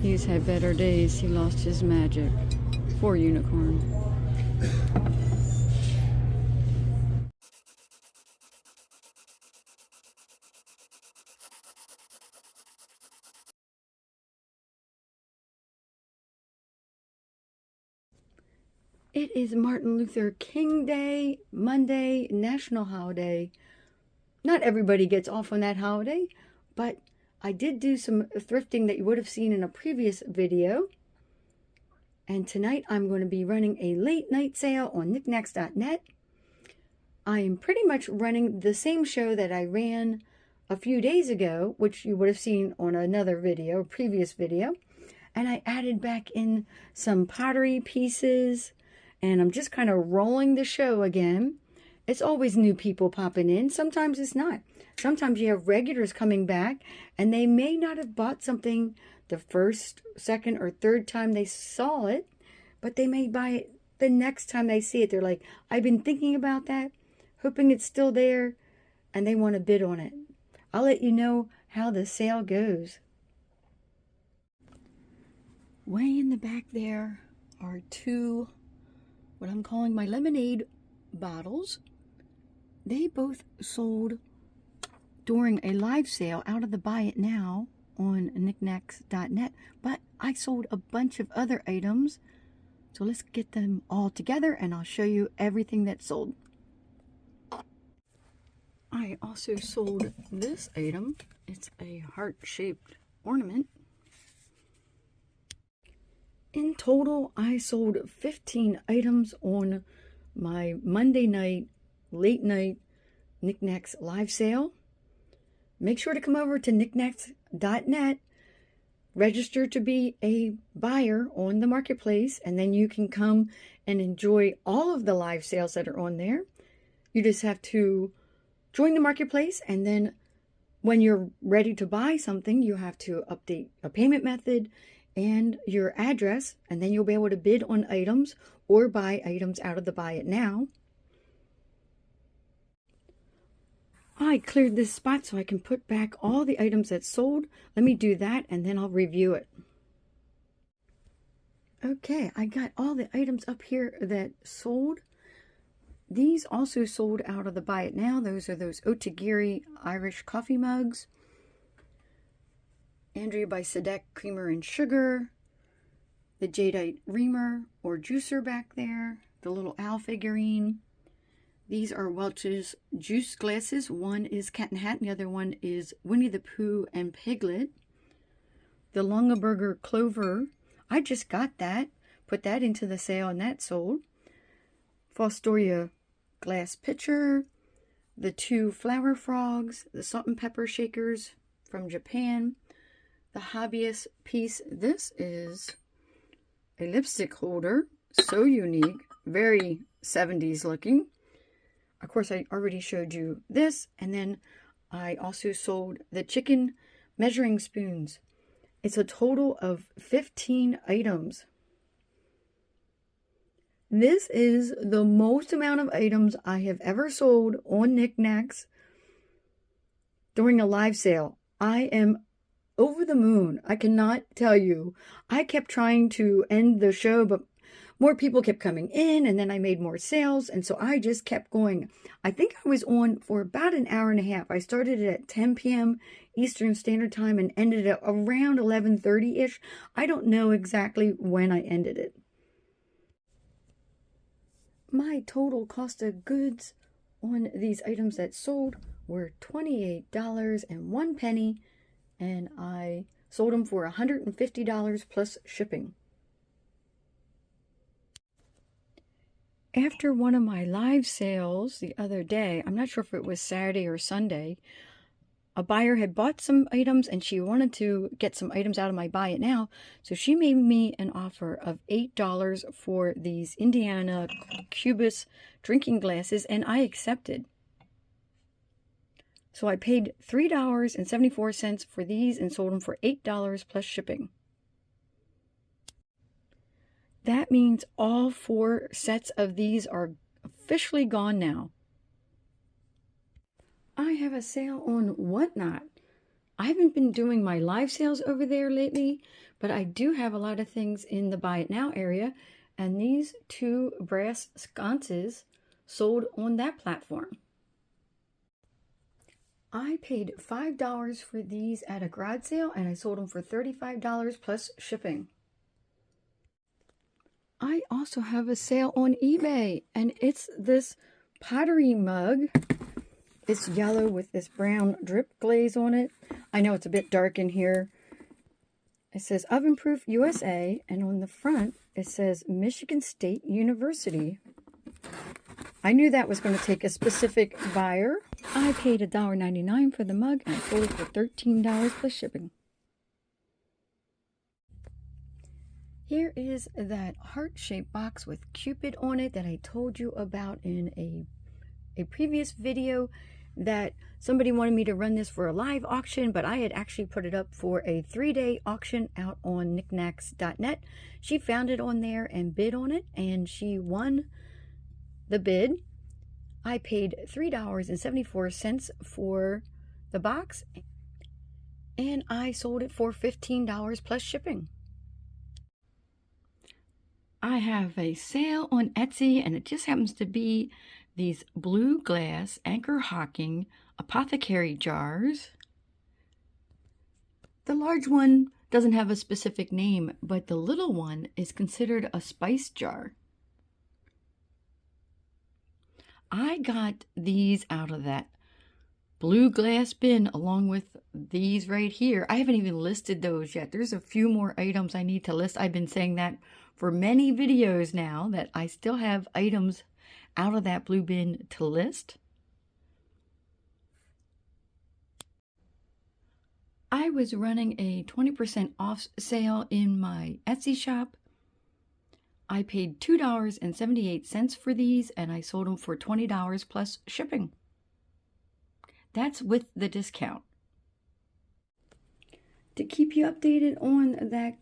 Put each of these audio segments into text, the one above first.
He's had better days. He lost his magic. Poor unicorn. It is Martin Luther King Day, Monday, national holiday. Not everybody gets off on that holiday, but I did do some thrifting that you would have seen in a previous video. And tonight I'm going to be running a late night sale on Niknax.net. I am pretty much running the same show that I ran a few days ago, which you would have seen on another video, a previous video. And I added back in some pottery pieces, and I'm just kind of rolling the show again. It's always new people popping in. Sometimes it's not. Sometimes you have regulars coming back, and they may not have bought something the first, second, or third time they saw it, but they may buy it the next time they see it. They're like, I've been thinking about that, hoping it's still there, and they want to bid on it. I'll let you know how the sale goes. Way in the back there are two, what I'm calling my lemonade bottles. They both sold during a live sale out of the Buy It Now on Niknax.net, but I sold a bunch of other items. So let's get them all together and I'll show you everything that sold. I also sold this item. It's a heart-shaped ornament. In total, I sold 15 items on my Monday night, late night Niknax live sale. Make sure to come over to Niknax.net, register to be a buyer on the marketplace, and then you can come and enjoy all of the live sales that are on there. You just have to join the marketplace, and then when you're ready to buy something, you have to update a payment method and your address, and then you'll be able to bid on items or buy items out of the Buy It Now. I cleared this spot so I can put back all the items that sold. Let me do that and then I'll review it. Okay, I got all the items up here that sold. These also sold out of the Buy It Now. Those are those Otagiri Irish coffee mugs. Andrea by Sadek Creamer and Sugar, the Jadeite Reamer or Juicer back there, the little owl figurine. These are Welch's juice glasses. One is Cat and Hat, and the other one is Winnie the Pooh and Piglet. The Longaberger Clover, I just got that, put that into the sale, and that sold. Fostoria glass pitcher, the two flower frogs, the salt and pepper shakers from Japan. The hobbyist piece, this is a lipstick holder, so unique, very 70s looking. Of course, I already showed you this, and then I also sold the chicken measuring spoons. It's a total of 15 items. This is the most amount of items I have ever sold on Niknax during a live sale. I am over the moon. I cannot tell you. I kept trying to end the show, but more people kept coming in, and then I made more sales, and so I just kept going. I think I was on for about an hour and a half. I started it at 10 p.m. Eastern Standard Time and ended it around 11:30-ish. I don't know exactly when I ended it. My total cost of goods on these items that sold were $28.01. And I sold them for $150 plus shipping. After one of my live sales the other day, I'm not sure if it was Saturday or Sunday, a buyer had bought some items and she wanted to get some items out of my Buy It Now. So she made me an offer of $8 for these Indiana Cubis drinking glasses, and I accepted. So I paid $3.74 for these and sold them for $8 plus shipping. That means all 4 sets of these are officially gone now. I have a sale on Whatnot. I haven't been doing my live sales over there lately, but I do have a lot of things in the Buy It Now area, and these 2 brass sconces sold on that platform. I paid $5 for these at a garage sale, and I sold them for $35 plus shipping. I also have a sale on eBay, and it's this pottery mug. It's yellow with this brown drip glaze on it. I know it's a bit dark in here. It says Oven Proof USA, and on the front it says Michigan State University. I knew that was going to take a specific buyer. I paid $1.99 for the mug, and I sold it for $13 plus shipping. Here is that heart-shaped box with Cupid on it that I told you about in a previous video, that somebody wanted me to run this for a live auction, but I had actually put it up for a 3-day auction out on Niknax.net. She found it on there and bid on it, and she won the bid. I paid $3.74 for the box, and I sold it for $15 plus shipping. I have a sale on Etsy, and it just happens to be these blue glass anchor hocking apothecary jars. The large one doesn't have a specific name, but the little one is considered a spice jar. I got these out of that blue glass bin along with these right here. I haven't even listed those yet. There's a few more items I need to list. I've been saying that for many videos now, that I still have items out of that blue bin to list. I was running a 20% off sale in my Etsy shop. I paid $2.78 for these, and I sold them for $20 plus shipping. That's with the discount. To keep you updated on that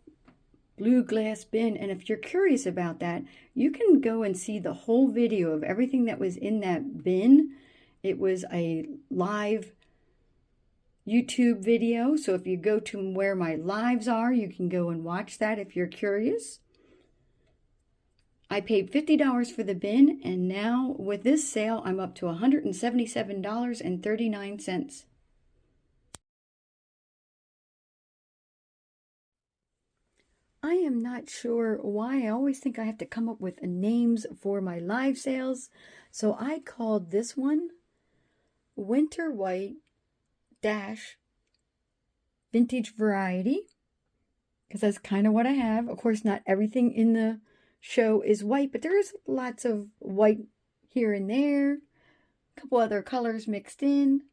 blue glass bin, and if you're curious about that, you can go and see the whole video of everything that was in that bin. It was a live YouTube video, so if you go to where my lives are, you can go and watch that if you're curious. I paid $50 for the bin, and now with this sale, I'm up to $177.39. I am not sure why. I always think I have to come up with names for my live sales. So I called this one Winter White Dash Vintage Variety, because that's kind of what I have. Of course, not everything in the show is white, but there is lots of white here and there. A couple other colors mixed in.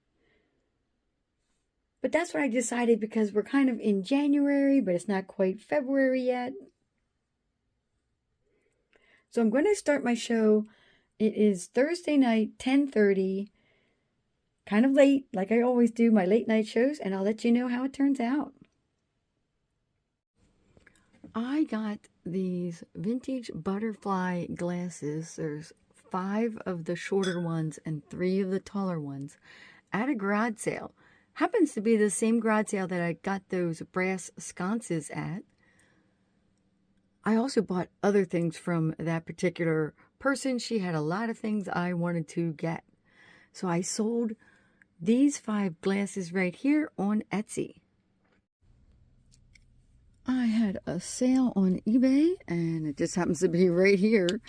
But that's what I decided, because we're kind of in January, but it's not quite February yet. So I'm going to start my show. It is Thursday night, 10:30. Kind of late, like I always do my late night shows, and I'll let you know how it turns out. I got these vintage butterfly glasses. There's 5 of the shorter ones and 3 of the taller ones at a garage sale. Happens to be the same garage sale that I got those brass sconces at. I also bought other things from that particular person. She had a lot of things I wanted to get. So I sold these 5 glasses right here on Etsy. I had a sale on eBay, and it just happens to be right here.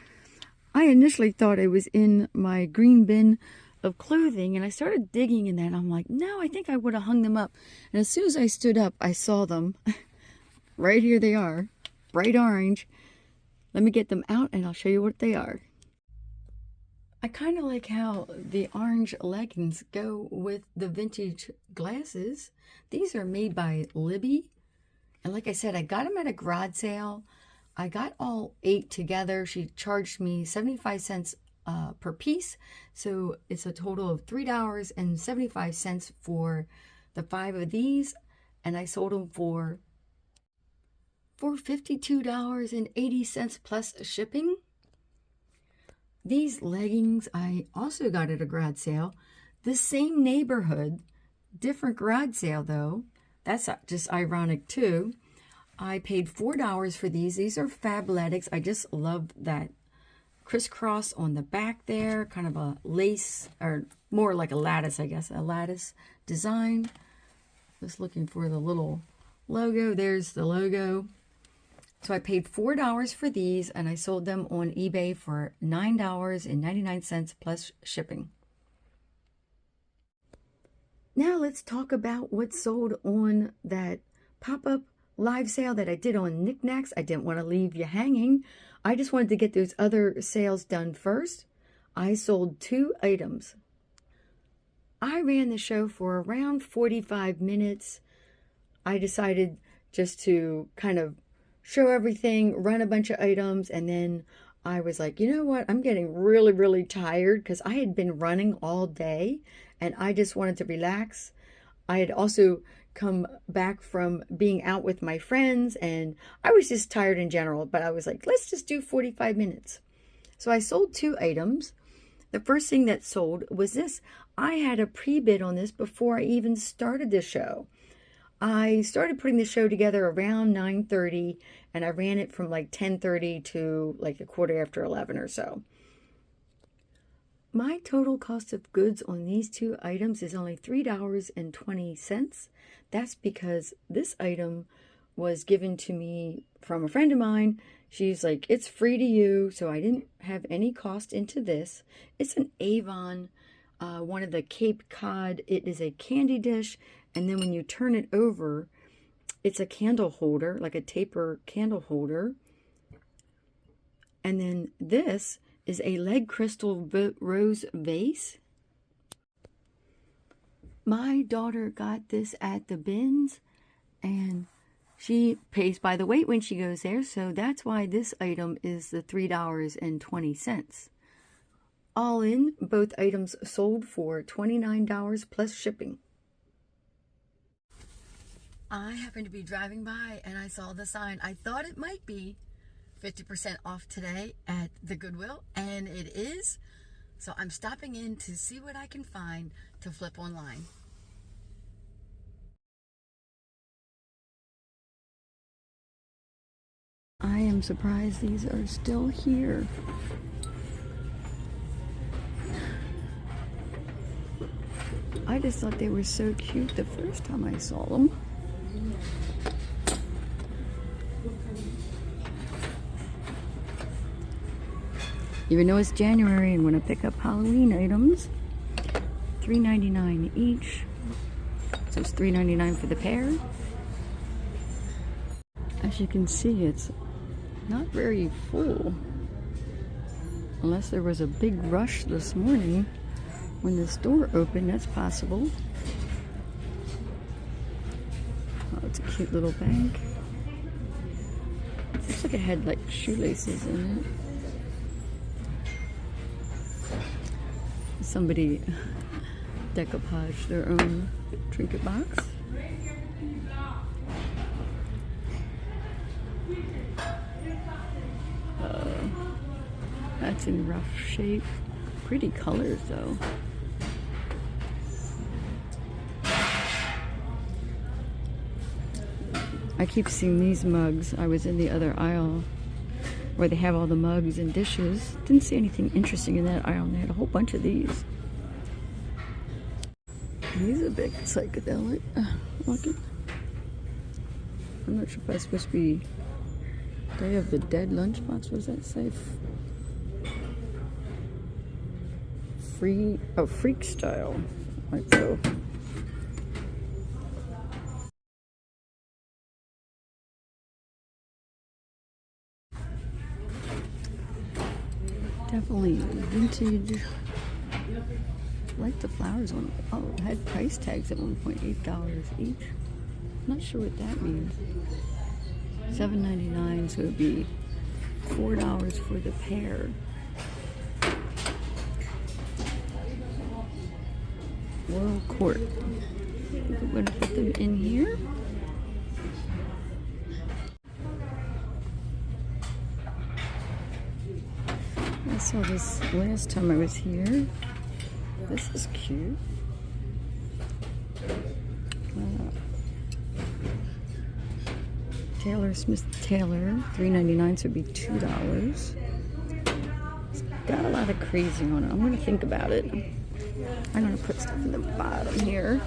I initially thought it was in my green bin of clothing, and I started digging in that, and I'm like, no, I think I would have hung them up. And as soon as I stood up, I saw them. Right here they are, bright orange. Let me get them out and I'll show you what they are. I kind of like how the orange leggings go with the vintage glasses. These are made by Libby, and like I said, I got them at a garage sale. I got all 8 together. She charged me 75 cents per piece, so it's a total of $3.75 for the 5 of these, and I sold them for $52.80 plus shipping. These leggings I also got at a garage sale. The same neighborhood Different garage sale though. That's just ironic too. I paid $4 for these. These are Fabletics. I just love that crisscross on the back there, kind of a lace, or more like a lattice, I guess, a lattice design. Just looking for the little logo. There's the logo. So I paid $4 for these, and I sold them on eBay for $9.99 plus shipping. Now let's talk about what sold on that pop-up live sale that I did on Niknax. I didn't want to leave you hanging. I just wanted to get those other sales done first. I sold 2 items. I ran the show for around 45 minutes. I decided just to kind of show everything, run a bunch of items, and then I was like, you know what? I'm getting really, really tired because I had been running all day and I just wanted to relax. I had also come back from being out with my friends and I was just tired in general, but I was like, let's just do 45 minutes. So I sold 2 items. The first thing that sold was this. I had a pre-bid on this before I even started the show. I started putting the show together around 9:30 and I ran it from like 10:30 to like a quarter after 11 or so. My total cost of goods on these 2 items is only $3.20. That's because this item was given to me from a friend of mine. She's like, it's free to you, so I didn't have any cost into this. It's an Avon, one of the Cape Cod. It is a candy dish, and then when you turn it over, it's a candle holder, like a taper candle holder. And then this is a lead crystal rose vase. My daughter got this at the bins, and she pays by the weight when she goes there, so that's why this item is the $3.20. All in, both items sold for $29 plus shipping. I happened to be driving by and I saw the sign. I thought it might be 50% off today at the Goodwill, and it is. So I'm stopping in to see what I can find to flip online. I am surprised these are still here. I just thought they were so cute the first time I saw them. Even though it's January and want to pick up Halloween items, $3.99 each. So it's $3.99 for the pair. As you can see, it's not very full. Unless there was a big rush this morning when the store opened, that's possible. Oh, it's a cute little bag. It looks like it had like shoelaces in it. Somebody decoupaged their own trinket box. That's in rough shape. Pretty colors though. I keep seeing these mugs. I was in the other aisle where they have all the mugs and dishes. Didn't see anything interesting in that aisle. They had a whole bunch of these. These are a bit psychedelic looking. I'm not sure if that's supposed to be Day of the Dead lunchbox. What does that say? Freak style. Like so. Definitely vintage. I like the flowers on it. Oh, it had price tags at one point, $8 each. Not sure what that means. $7.99, so it would be $4 for the pair. World Court. I'm going to put them in here. I saw this last time I was here. This is cute. Taylor Smith Taylor, $3.99, so it'd be $2. It's got a lot of crazy on it. I'm gonna think about it. I'm gonna put stuff in the bottom here.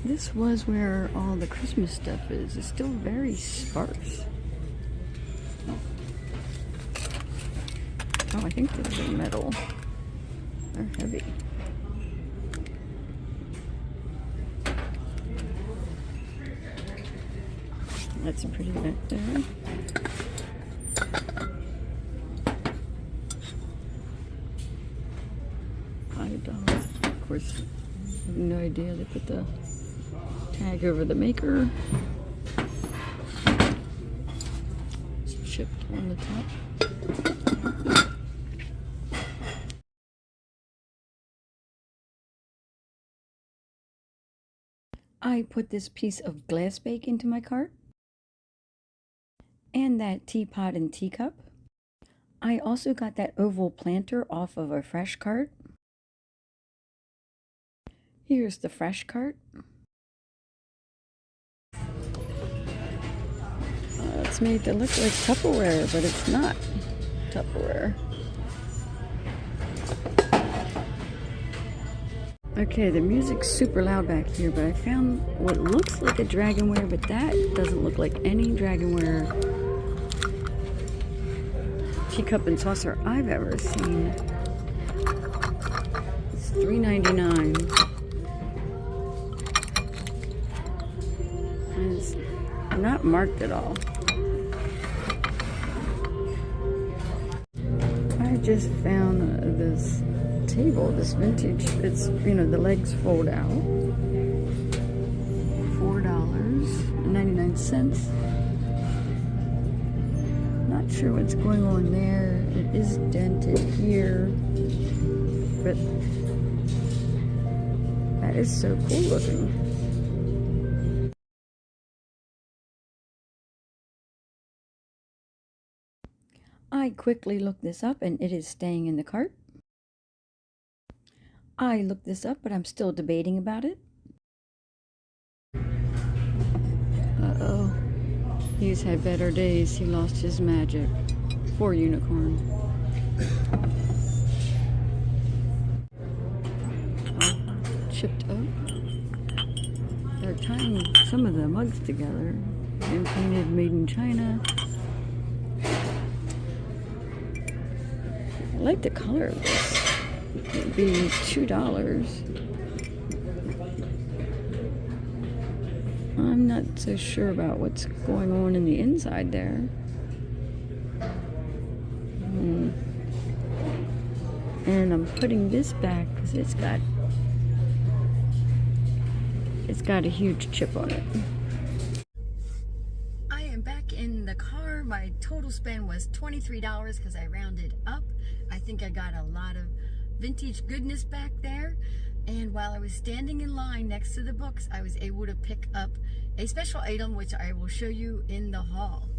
This was where all the Christmas stuff is. It's still very sparse. Oh, I think those are metal. They're heavy. That's pretty back there. $5. Of course, I have no idea. They put the tag over the maker. It's chipped on the top. I put this piece of glass bake into my cart. And that teapot and teacup. I also got that oval planter off of a fresh cart. Here's the fresh cart. It's made to look like Tupperware, but it's not Tupperware. Okay, the music's super loud back here, but I found what looks like a dragonware, but that doesn't look like any dragonware teacup and saucer I've ever seen. It's $3.99. And it's not marked at all. I just found this table, this vintage. It's, you know, the legs fold out. $4.99. Not sure what's going on there. It is dented here, but that is so cool looking. I quickly looked this up and it is staying in the cart. I looked this up, but I'm still debating about it. Uh-oh. He's had better days. He lost his magic. Poor unicorn. All chipped up. They're tying some of the mugs together. And painted made in China. I like the color of this. It'd be $2. I'm not so sure about what's going on in the inside there. And I'm putting this back because it's got a huge chip on it. I am back in the car. My total spend was $23 because I rounded up. I think I got a lot of vintage goodness back there. And while I was standing in line next to the books, I was able to pick up a special item, which I will show you in the haul.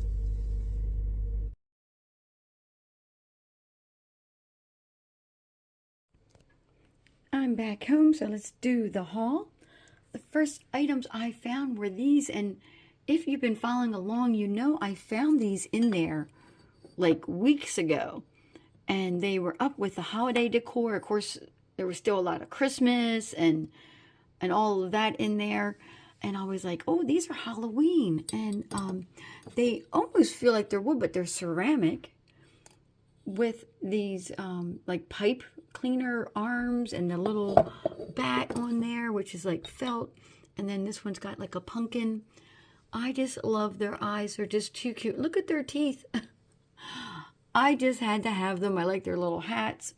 I'm back home, so let's do the haul. The first items I found were these, and if you've been following along, you know I found these in there like weeks ago. And they were up with the holiday decor. Of course, there was still a lot of Christmas and all of that in there. And I was like, oh, these are Halloween. And they almost feel like they're wood, but they're ceramic with these like pipe cleaner arms and the little bat on there, which is like felt. And then this one's got like a pumpkin. I just love their eyes. They're just too cute. Look at their teeth. I just had to have them. I like their little hats.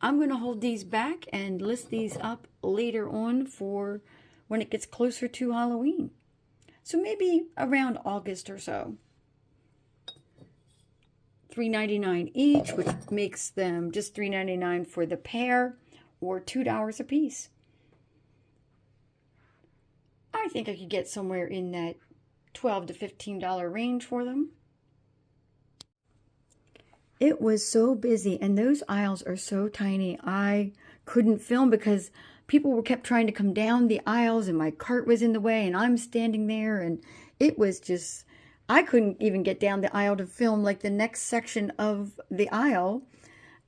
I'm going to hold these back and list these up later on for when it gets closer to Halloween. So maybe around August or so. $3.99 each, which makes them just $3.99 for the pair or $2 a piece. I think I could get somewhere in that $12 to $15 range for them. It was so busy, and those aisles are so tiny. I couldn't film because people were kept trying to come down the aisles and my cart was in the way and I'm standing there, and it was just, I couldn't even get down the aisle to film like the next section of the aisle.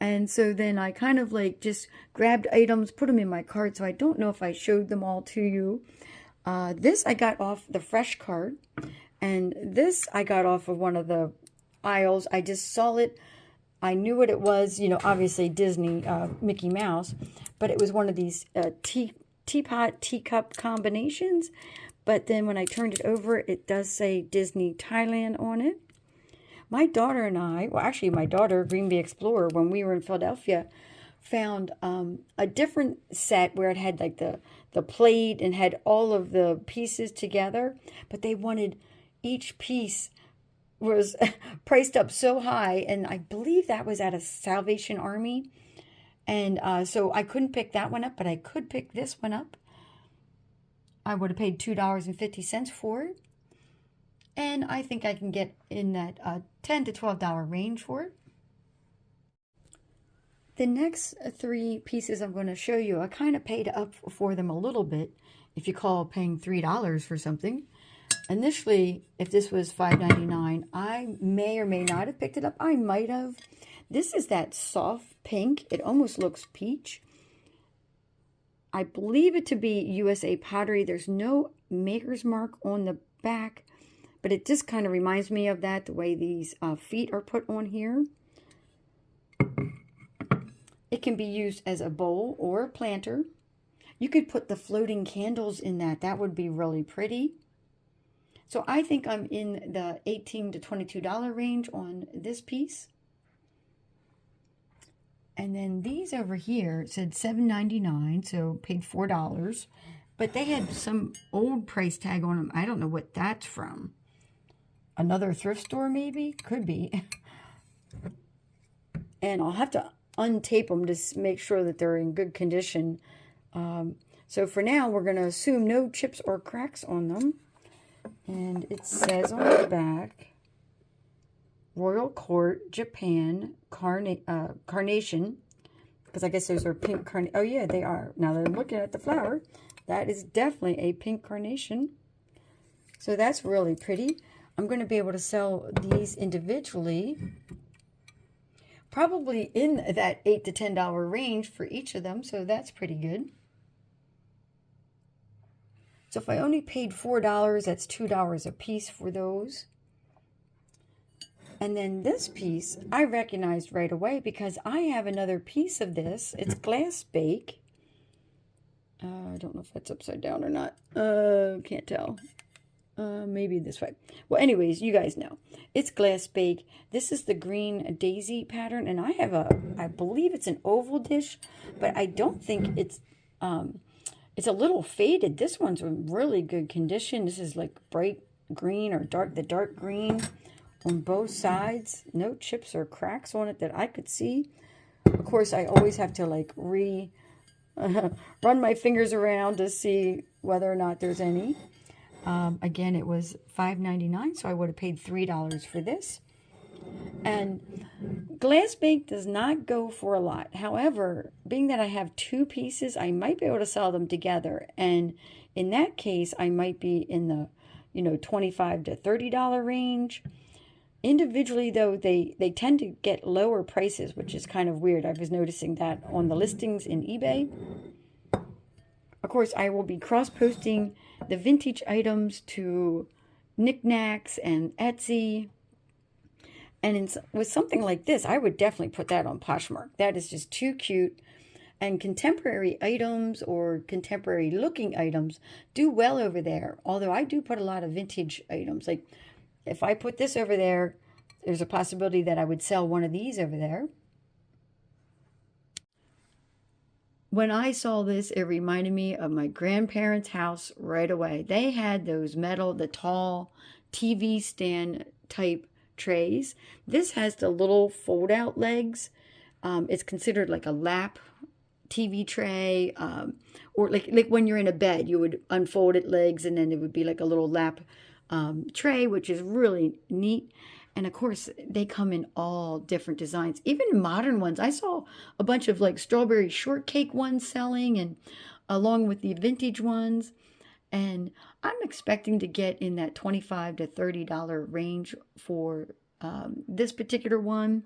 And so then I kind of like just grabbed items, put them in my cart. So I don't know if I showed them all to you. This I got off the fresh cart, and this I got off of one of the aisles. I just saw it. I knew what it was, you know, obviously Disney, Mickey Mouse, but it was one of these teapot, teacup combinations. But then when I turned it over, it does say Disney Thailand on it. My daughter and I, well, actually my daughter, Green Bay Explorer, when we were in Philadelphia, found a different set where it had like the plate and had all of the pieces together, but they wanted each piece was priced up so high, and I believe that was at a Salvation Army, and so I couldn't pick that one up, but I could pick this one up. I would have paid $2.50 for it, and I think I can get in that $10 to $12 range for it. The next three pieces I'm going to show you, I kind of paid up for them a little bit, if you call paying $3 for something. Initially, if this was $5.99, I may or may not have picked it up. I might have. This is that soft pink. It almost looks peach. I believe it to be USA Pottery. There's no maker's mark on the back, but it just kind of reminds me of that, the way these feet are put on here. It can be used as a bowl or a planter. You could put the floating candles in that. That would be really pretty. So I think I'm in the $18 to $22 range on this piece. And then these over here said $7.99, so paid $4. But they had some old price tag on them. I don't know what that's from. Another thrift store maybe? Could be. And I'll have to untape them to make sure that they're in good condition. So for now, we're going to assume no chips or cracks on them. And it says on the back, Royal Court, Japan, Carnation. Because I guess those are pink carnation. Oh, yeah, they are. Now that I'm looking at the flower, that is definitely a pink carnation. So that's really pretty. I'm going to be able to sell these individually. Probably in that $8 to $10 range for each of them. So that's pretty good. So if I only paid $4, that's $2 a piece for those. And then this piece, I recognized right away because I have another piece of this. It's glass bake. I don't know if that's upside down or not. Can't tell. Maybe this way. Well, anyways, you guys know. It's glass bake. This is the green daisy pattern. And I have I believe it's an oval dish, but I don't think it's a little faded. This one's in really good condition. This is like bright green or the dark green on both sides. No chips or cracks on it that I could see. Of course, I always have to like run my fingers around to see whether or not there's any. Again, it was $5.99, so I would have paid $3 for this. And glass bake does not go for a lot. However, being that I have two pieces, I might be able to sell them together. And in that case, I might be in the, $25 to $30 range. Individually, though, they tend to get lower prices, which is kind of weird. I was noticing that on the listings in eBay. Of course, I will be cross-posting the vintage items to Niknax and Etsy. And with something like this, I would definitely put that on Poshmark. That is just too cute. And contemporary items or contemporary looking items do well over there. Although I do put a lot of vintage items. Like if I put this over there, there's a possibility that I would sell one of these over there. When I saw this, it reminded me of my grandparents' house right away. They had those the tall TV stand type trays. This has the little fold out legs. It's considered like a lap TV tray, or like when you're in a bed, you would unfold it legs and then it would be like a little lap tray, which is really neat. And of course, they come in all different designs, even modern ones. I saw a bunch of like strawberry shortcake ones selling, and along with the vintage ones. And I'm expecting to get in that $25 to $30 range for this particular one.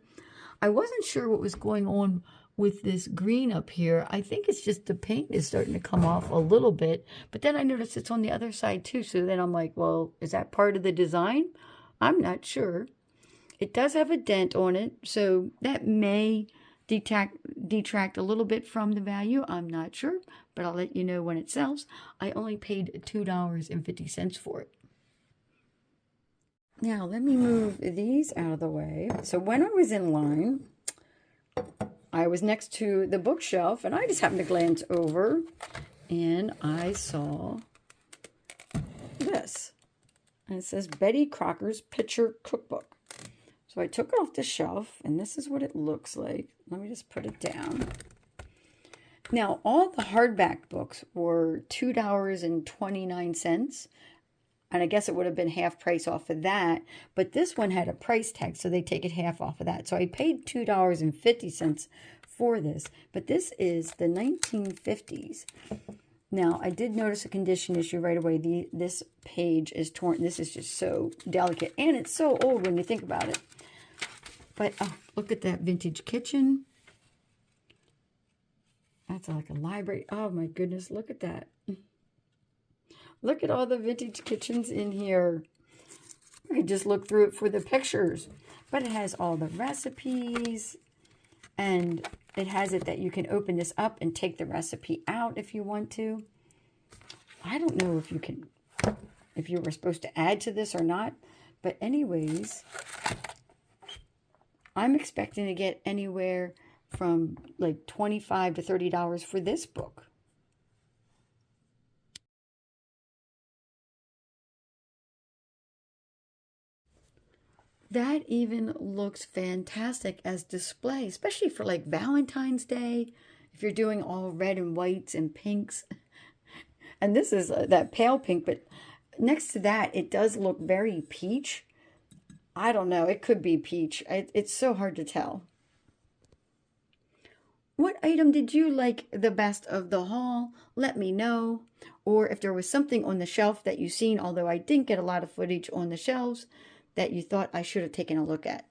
I wasn't sure what was going on with this green up here. I think it's just the paint is starting to come off a little bit, but then I noticed it's on the other side too. So then I'm like, well, is that part of the design? I'm not sure. It does have a dent on it, so that may detract a little bit from the value. I'm not sure, but I'll let you know when it sells. I only paid $2.50 for it. Now, let me move these out of the way. So when I was in line, I was next to the bookshelf, and I just happened to glance over, and I saw this. And it says Betty Crocker's Picture Cookbook. So I took it off the shelf, and this is what it looks like. Let me just put it down. Now, all the hardback books were $2.29, and I guess it would have been half price off of that, but this one had a price tag, so they take it half off of that. So I paid $2.50 for this, but this is the 1950s. Now, I did notice a condition issue right away. This page is torn. This is just so delicate, and it's so old when you think about it. But oh, look at that vintage kitchen. That's like a library. Oh my goodness, look at that. Look at all the vintage kitchens in here. I could just look through it for the pictures. But it has all the recipes, and it has it that you can open this up and take the recipe out if you want to. I don't know if you can, if you were supposed to add to this or not. But anyways, I'm expecting to get anywhere from like $25 to $30 for this book. That even looks fantastic as display, especially for like Valentine's Day, if you're doing all red and whites and pinks. And this is that pale pink, but next to that, it does look very peach. I don't know, it could be peach. It's so hard to tell. What item did you like the best of the haul? Let me know. Or if there was something on the shelf that you've seen, although I didn't get a lot of footage on the shelves, that you thought I should have taken a look at.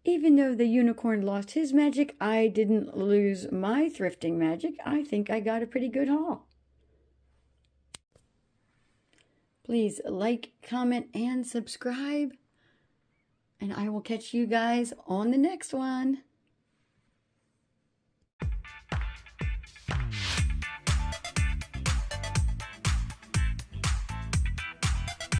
Even though the unicorn lost his magic, I didn't lose my thrifting magic. I think I got a pretty good haul. Please like, comment, and subscribe. And I will catch you guys on the next one.